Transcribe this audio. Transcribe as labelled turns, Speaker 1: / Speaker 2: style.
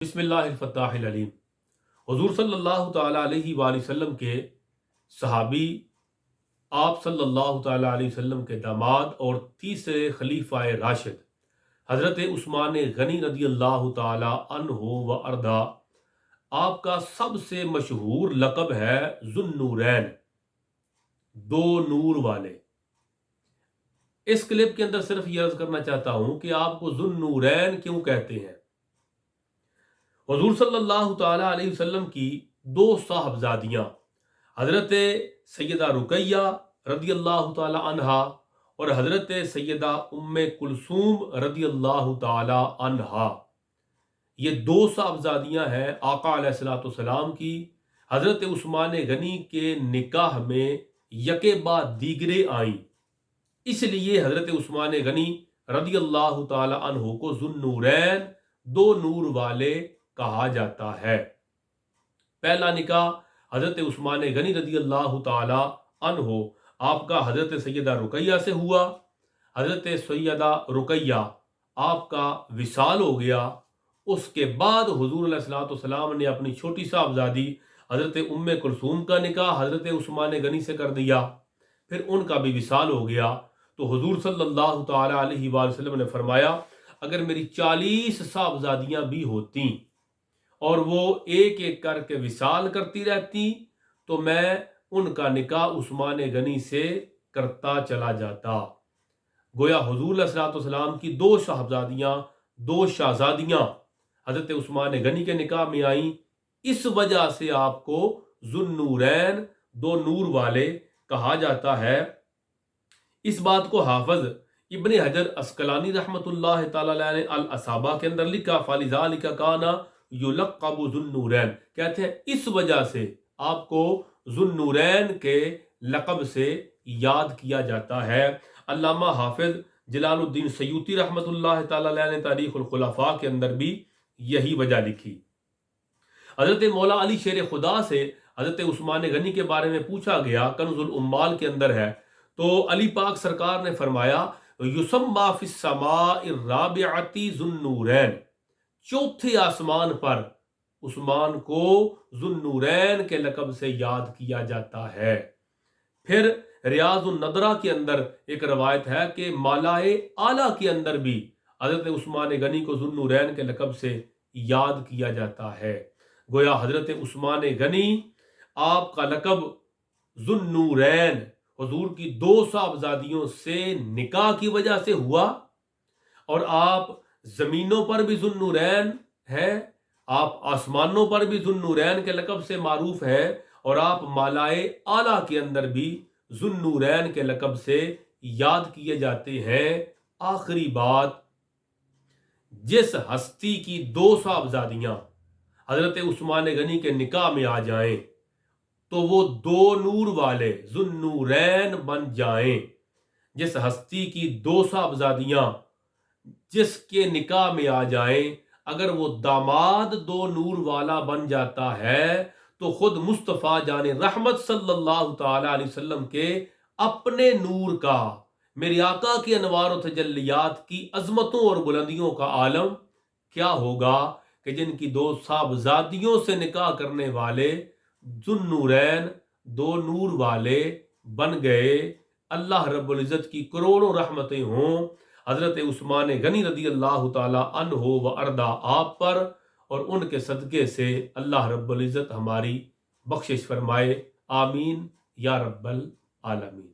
Speaker 1: بسم اللہ الفتاح العلیم۔ حضور صلی اللہ تعالیٰ علیہ وآلہ وسلم کے صحابی، آپ صلی اللہ تعالیٰ علیہ وسلم کے داماد اور تیسرے خلیفہ راشد حضرت عثمان غنی رضی اللہ تعالیٰ عنہ و ارضا، آپ کا سب سے مشہور لقب ہے ذوالنورین، دو نور والے۔ اس کلپ کے اندر صرف یہ عرض کرنا چاہتا ہوں کہ آپ کو ذوالنورین کیوں کہتے ہیں۔ حضور صلی اللہ تعالیٰ علیہ وسلم کی دو صاحبزادیاں حضرت سیدہ رقیہ رضی اللہ تعالیٰ عنہا اور حضرت سیدہ ام کلثوم رضی اللہ تعالیٰ عنہا، یہ دو صاحبزادیاں ہیں آقا علیہ السلام کی۔ حضرت عثمان غنی کے نکاح میں یکے بعد دیگرے آئیں، اس لیے حضرت عثمان غنی رضی اللہ تعالیٰ عنہ کو ذوالنورین، دو نور والے کہا جاتا ہے۔ پہلا نکاح حضرت عثمان غنی رضی اللہ تعالی عنہ آپ کا حضرت سیدہ رقیہ سے ہوا۔ حضرت سیدہ رقیہ آپ کا وصال ہو گیا، اس کے بعد حضور علیہ السلام نے اپنی چھوٹی صاحبزادی حضرت ام کلثوم کا نکاح حضرت عثمان غنی سے کر دیا، پھر ان کا بھی وصال ہو گیا۔ تو حضور صلی اللہ تعالی علیہ وآلہ وسلم نے فرمایا، اگر میری 40 صاحبزادیاں بھی ہوتیں اور وہ ایک ایک کر کے وصال کرتی رہتی تو میں ان کا نکاح عثمان غنی سے کرتا چلا جاتا۔ گویا حضور علیہ السلام کی دو صاحبزادیاں، دو شہزادیاں حضرت عثمان غنی کے نکاح میں آئیں، اس وجہ سے آپ کو ذوالنورین، دو نور والے کہا جاتا ہے۔ اس بات کو حافظ ابن حجر عسقلانی رحمۃ اللہ تعالی علیہ نے الاصابہ کے اندر لکھا، فَلِذَلِكَ كَانَ یلقب ذوالنورین، کہتے ہیں اس وجہ سے آپ کو ذوالنورین کے لقب سے یاد کیا جاتا ہے۔ علامہ حافظ جلال الدین سیوطی رحمۃ اللہ تعالی علیہ نے تاریخ الخلفاء کے اندر بھی یہی وجہ لکھی۔ حضرت مولا علی شیر خدا سے حضرت عثمان غنی کے بارے میں پوچھا گیا، کنز الامال کے اندر ہے، تو علی پاک سرکار نے فرمایا، یسمى فی السماء الرابعۃ ذوالنورین، چوتھے آسمان پر عثمان کو ذوالنورین کے لقب سے یاد کیا جاتا ہے۔ پھر ریاض الندرہ کے اندر ایک روایت ہے کہ مالائے اعلیٰ کے اندر بھی حضرت عثمان غنی کو ذوالنورین کے لقب سے یاد کیا جاتا ہے۔ گویا حضرت عثمان غنی، آپ کا لقب ذوالنورین حضور کی دو صاحبزادیوں سے نکاح کی وجہ سے ہوا، اور آپ زمینوں پر بھی ذوالنورین ہے، آپ آسمانوں پر بھی ذوالنورین کے لقب سے معروف ہے، اور آپ مالائے اعلیٰ کے اندر بھی ذوالنورین کے لقب سے یاد کیے جاتے ہیں۔ آخری بات، جس ہستی کی دو صاحبزادیاں حضرت عثمان غنی کے نکاح میں آ جائیں تو وہ دو نور والے ذوالنورین بن جائیں۔ جس ہستی کی دو صاحبزادیاں جس کے نکاح میں آ جائیں، اگر وہ داماد دو نور والا بن جاتا ہے تو خود مصطفیٰ جان رحمت صلی اللہ تعالی علیہ وسلم کے اپنے نور کا، میرے آقا کے انوار و تجلیات کی عظمتوں اور بلندیوں کا عالم کیا ہوگا کہ جن کی دو صاحبزادیوں سے نکاح کرنے والے ذوالنورین، دو نور والے بن گئے۔ اللہ رب العزت کی کروڑوں رحمتیں ہوں حضرت عثمان غنی رضی اللہ تعالی عنہ و ارضا آپ پر، اور ان کے صدقے سے اللہ رب العزت ہماری بخشش فرمائے، آمین یا رب العالمین۔